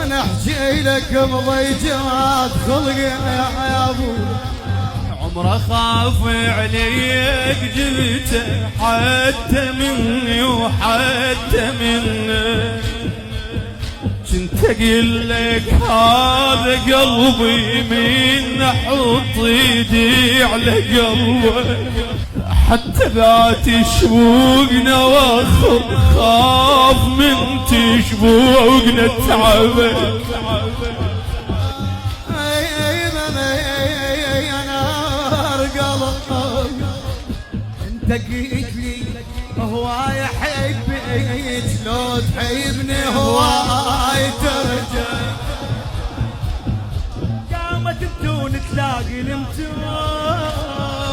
انا احكي لك بضيجات خلقي يا ابو عمره خاف عليك جبته حتى مني وحتى منك كنت اقول لك هذا قلبي من احط ايدي على قلبك حتى ذات شوقنا واخر خاف من تشبوقنا تعبك انت قلت لي هواي احبك لو تحبني هواي ترجع قامت بدون تلاقي المتون